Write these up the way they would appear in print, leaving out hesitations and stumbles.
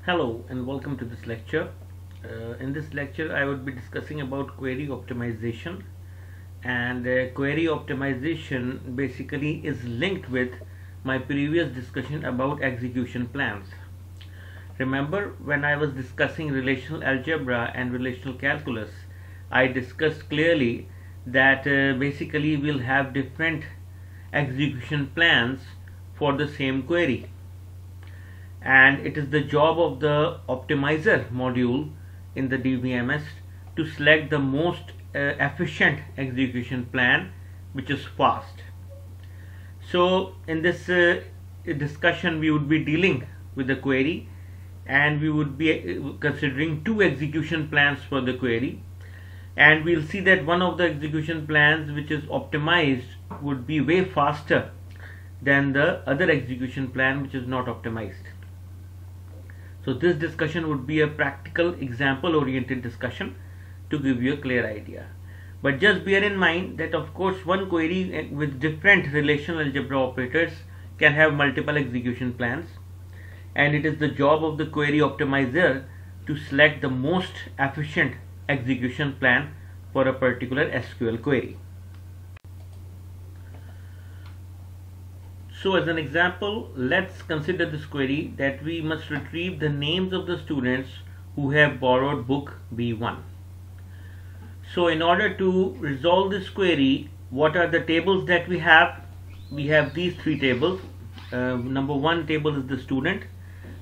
Hello and welcome to this lecture. In this lecture I would be discussing about query optimization, and query optimization basically is linked with my previous discussion about execution plans. Remember, when I was discussing relational algebra and relational calculus, I discussed clearly that basically we'll have different execution plans for the same query, and it is the job of the optimizer module in the DBMS to select the most efficient execution plan which is fast. So in this discussion we would be dealing with the query, and we would be considering two execution plans for the query, and we'll see that one of the execution plans which is optimized would be way faster than the other execution plan which is not optimized. So this discussion would be a practical example oriented discussion to give you a clear idea. But just bear in mind that of course one query with different relational algebra operators can have multiple execution plans, and it is the job of the query optimizer to select the most efficient execution plan for a particular SQL query. So as an example, let's consider this query that we must retrieve the names of the students who have borrowed book B1. So in order to resolve this query, what are the tables that we have? We have these three tables. Number one table is the student,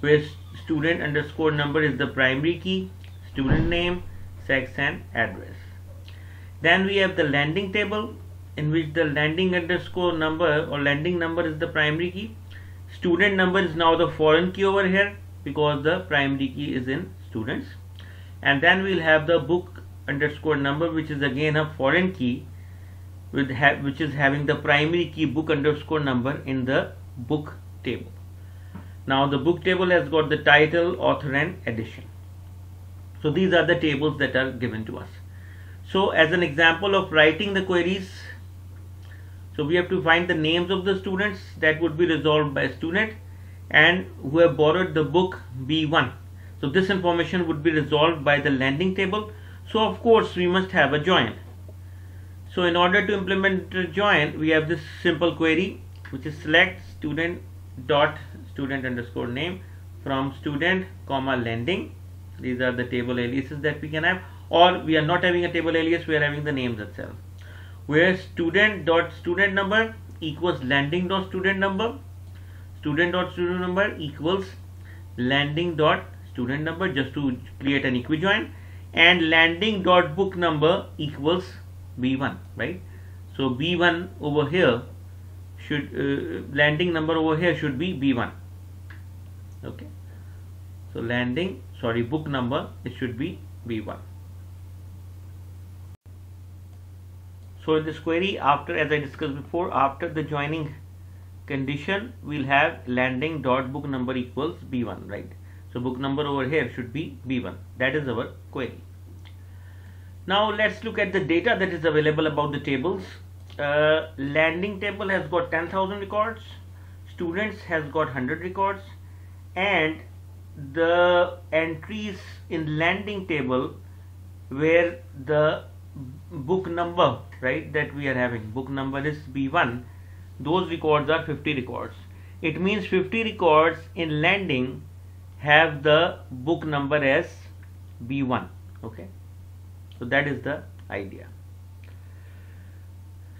where student underscore number is the primary key, student name, sex and address. Then we have the landing table, in which the landing underscore number or landing number is the primary key. Student number is now the foreign key over here because the primary key is in students. And then we'll have the book underscore number, which is again a foreign key which is having the primary key book underscore number in the book table. Now the book table has got the title, author and edition. So these are the tables that are given to us. So as an example of writing the queries, so we have to find the names of the students that would be resolved by student and who have borrowed the book B1. So this information would be resolved by the landing table. So of course we must have a join. So in order to implement a join, we have this simple query which is select student dot student underscore name from student comma landing. These are the table aliases that we can have, or we are not having a table alias, we are having the names itself, where student dot student number equals landing dot student number, student dot student number equals landing dot student number, just to create an equijoin, and landing dot book number equals B1, right? So B1 over here should landing number over here should be B1. Okay, so book number, it should be B1. So in this query, after, as I discussed before, after the joining condition, we'll have landing dot book number equals B1, right? So book number over here should be B1. That is our query. Now let's look at the data that is available about the tables. Landing table has got 10,000 records, students has got 100 records, and the entries in landing table where the book number, right, that we are having, book number is B1, those records are 50 records. It means 50 records in landing have the book number as B1. Okay, so that is the idea.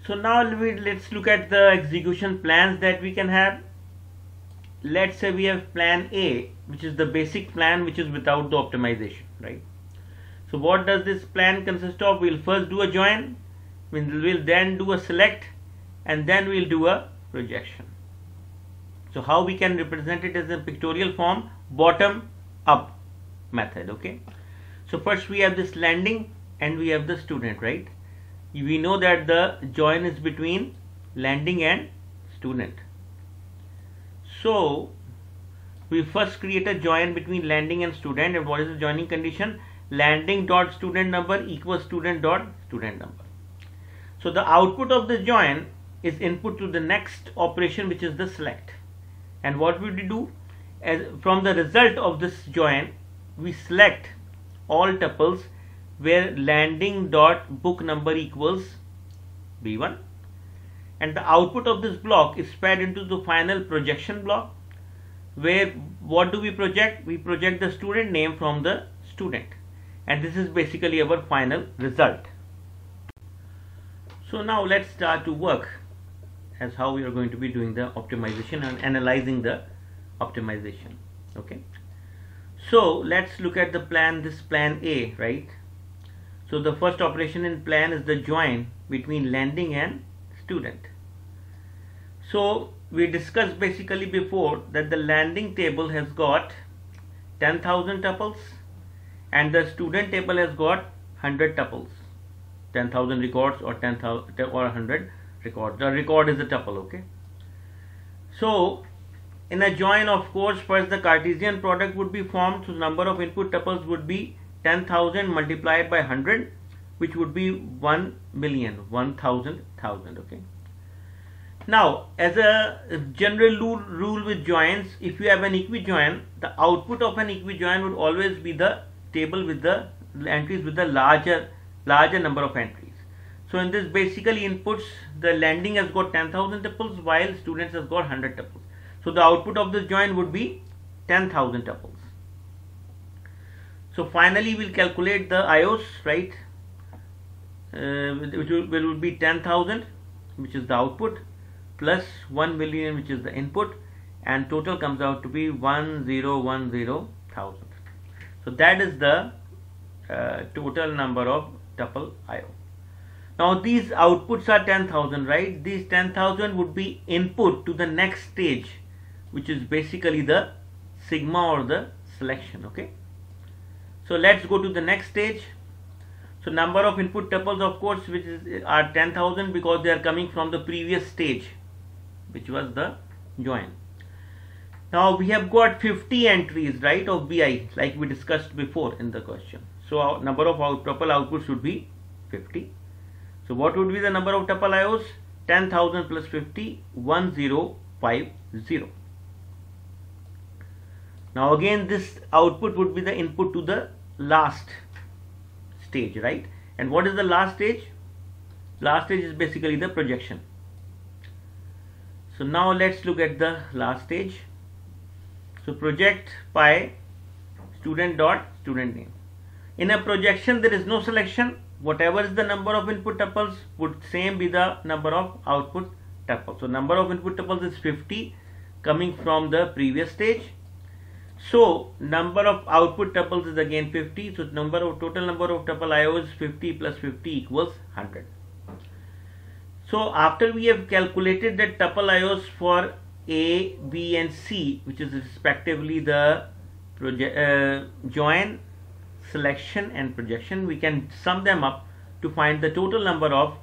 So now let's look at the execution plans that we can have. Let's say we have plan A, which is the basic plan which is without the optimization, right? So what does this plan consist of? We'll first do a join, we'll then do a select, and then we'll do a projection. So how we can represent it as a pictorial form? Bottom up method. Okay, so first we have this landing and we have the student, right? We know that the join is between landing and student. So we first create a join between landing and student, and what is the joining condition? Landing dot student number equals student dot student number. So the output of the join is input to the next operation, which is the select. And what will we do? from the result of this join, we select all tuples where landing dot book number equals B1, and the output of this block is fed into the final projection block, where what do we project? We project the student name from the student, and this is basically our final result. So now let's start to work as how we are going to be doing the optimization and analyzing the optimization. Okay, so let's look at the plan, this plan A, right? So the first operation in plan is the join between landing and student. So we discussed basically before that the landing table has got 10,000 tuples and the student table has got 100 tuples, 10,000 records or 10,000 or 100 records. The record is a tuple. Okay, so in a join, of course, first the Cartesian product would be formed. So number of input tuples would be 10,000 multiplied by 100, which would be 1,000,000, 1,000,000. Okay. Now, as a general rule with joins, if you have an equijoin, the output of an equijoin would always be the table with the entries with the larger number of entries. So in this basically inputs, the landing has got 10,000 tuples while students has got 100 tuples. So the output of this join would be 10,000 tuples. So finally we'll calculate the IOs, right? Which will be 10,000, which is the output, plus 1,000,000, which is the input, and total comes out to be 1,010,000. So that is the total number of tuple IO. Now these outputs are 10,000, right? These 10,000 would be input to the next stage, which is basically the sigma or the selection. Okay, so let's go to the next stage. So number of input tuples, of course, which are 10,000 because they are coming from the previous stage, which was the join. Now we have got 50 entries, right, of BI, like we discussed before in the question. So our number of tuple outputs should be 50. So what would be the number of tuple IOs? 10,000 plus 50, 1,050. Now again this output would be the input to the last stage, right? And what is the last stage? Last stage is basically the projection. So now let's look at the last stage. So project by student dot student name. In a projection there is no selection. Whatever is the number of input tuples would same be the number of output tuples. So number of input tuples is 50 coming from the previous stage. So number of output tuples is again 50. So total number of tuple IO is 50 plus 50 equals 100. So after we have calculated the tuple IOs for A, B and C, which is respectively the join, selection and projection, we can sum them up to find the total number of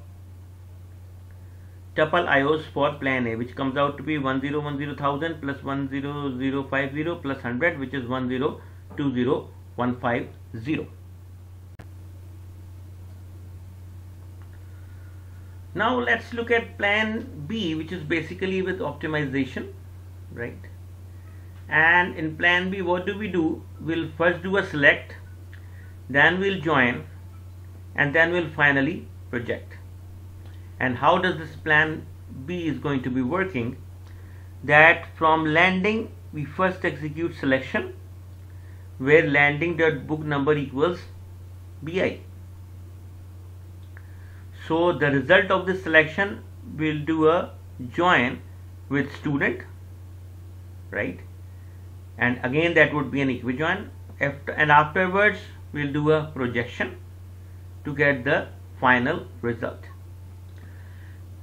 tuple IOs for plan A, which comes out to be 1,010,000 plus 1,050 plus 100, which is 1,020,150. Now let's look at plan B, which is basically with optimization, right? And in plan B, what do? We'll first do a select, then we'll join, and then we'll finally project. And how does this plan B is going to be working? That from landing we first execute selection, where landing dot book number equals BI. So the result of this selection will do a join with student, right? And again that would be an equijoin. And afterwards we'll do a projection to get the final result.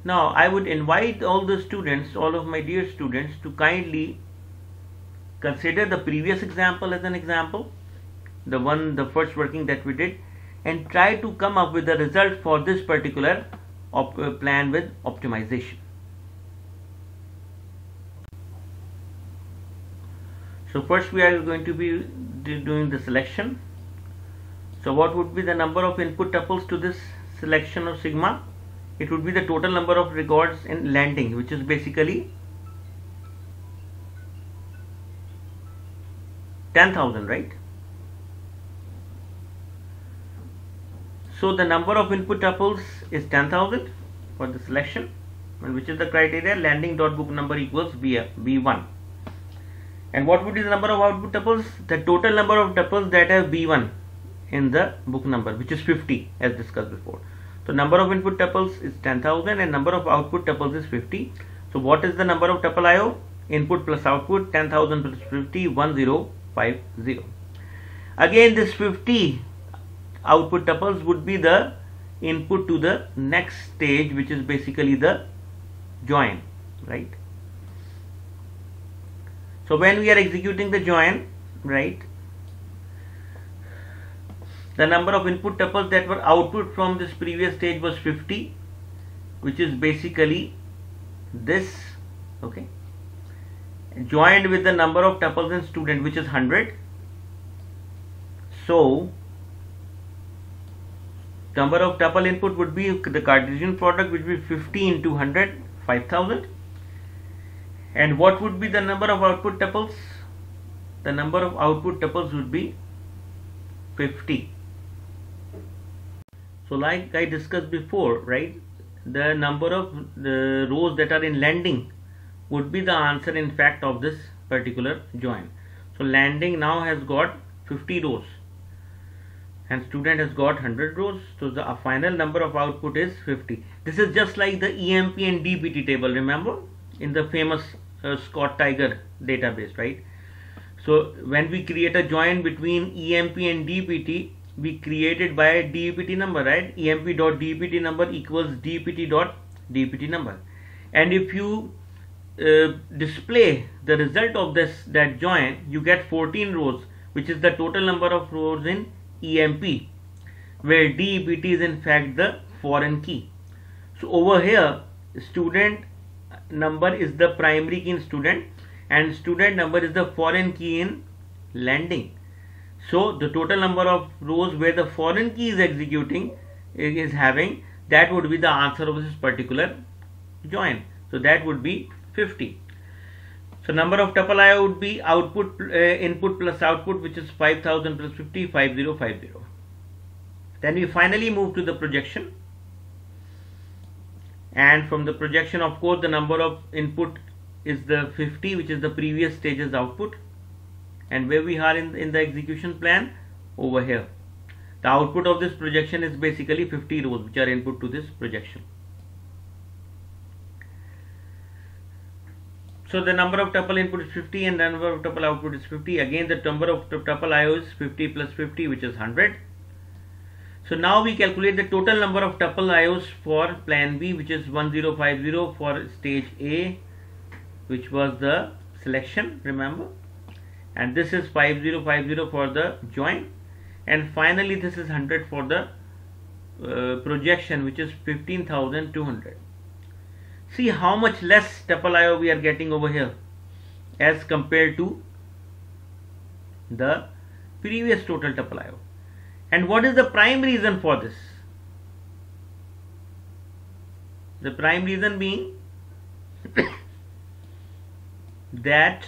Now I would invite all the students, all of my dear students, to kindly consider the previous example as an example, the first working that we did, and try to come up with the result for this particular plan with optimization. So first we are going to be doing the selection. So what would be the number of input tuples to this selection of sigma? It would be the total number of records in landing, which is basically 10,000, right? So the number of input tuples is 10,000 for the selection, and which is the criteria? Landing dot book number equals B1. And what would be the number of output tuples? The total number of tuples that have B1 in the book number, which is 50 as discussed before. So number of input tuples is 10,000 and number of output tuples is 50. So what is the number of tuple IO? Input plus output, 10,000 plus 50, 1050. Again, this 50 output tuples would be the input to the next stage, which is basically the join, right? So when we are executing the join, right, the number of input tuples that were output from this previous stage was 50, which is basically this, okay, joined with the number of tuples in student, which is 100. So number of tuple input would be the Cartesian product, which would be 50 into 100, 5000. And what would be the number of output tuples? The number of output tuples would be 50. So like I discussed before, right, the number of the rows that are in landing would be the answer in fact of this particular join. So landing now has got 50 rows and student has got 100 rows. So the final number of output is 50. This is just like the EMP and DPT table, remember, in the famous Scott Tiger database, right? So when we create a join between EMP and DPT, we create it by a DPT number, right? EMP.DPT number equals DPT.DPT number. And if you display the result of that join, you get 14 rows, which is the total number of rows in EMP, where DPT is in fact the foreign key. So over here, student number is the primary key in student and student number is the foreign key in landing. So the total number of rows where the foreign key is executing is having, that would be the answer of this particular join. So that would be 50. So number of tuple IO would be output input plus output, which is 5000 plus 50, 5050. Then we finally move to the projection. And from the projection, of course, the number of input is the 50, which is the previous stage's output. And where we are in the execution plan, over here. The output of this projection is basically 50 rows, which are input to this projection. So the number of tuple input is 50 and the number of tuple output is 50. Again, the number of tuple IO is 50 plus 50, which is 100. So now we calculate the total number of tuple IOs for plan B, which is 1050 for stage A, which was the selection, remember, and this is 5050 for the join, and finally this is 100 for the projection, which is 15,200. See how much less tuple IO we are getting over here as compared to the previous total tuple IO. And what is the prime reason for this? The prime reason being that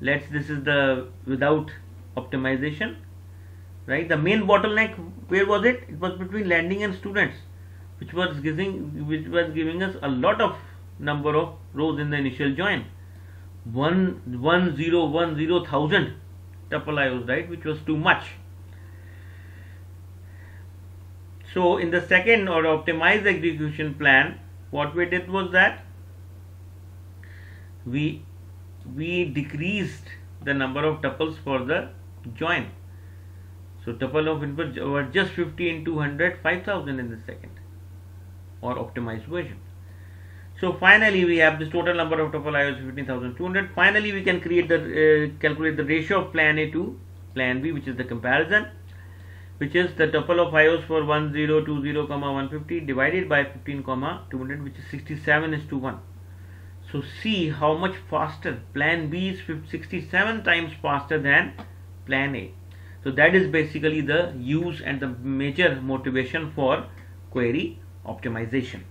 this is the without optimization, right? The main bottleneck, where was it? It was between landing and students, which was giving us a lot of number of rows in the initial join. 1,010,000 tuple IOs, right, which was too much. So in the second or optimized execution plan, what we did was that we decreased the number of tuples for the join. So tuple of input were just 50 into 100, 5,000 in the second or optimized version. So finally we have this total number of tuple IOs 15,200. Finally we can create the calculate the ratio of plan A to plan B, which is the comparison, which is the tuple of IOs for 1020, 150 divided by 15, 200, which is 67:1. So see how much faster plan B is 67 times faster than plan A. So that is basically the use and the major motivation for query optimization.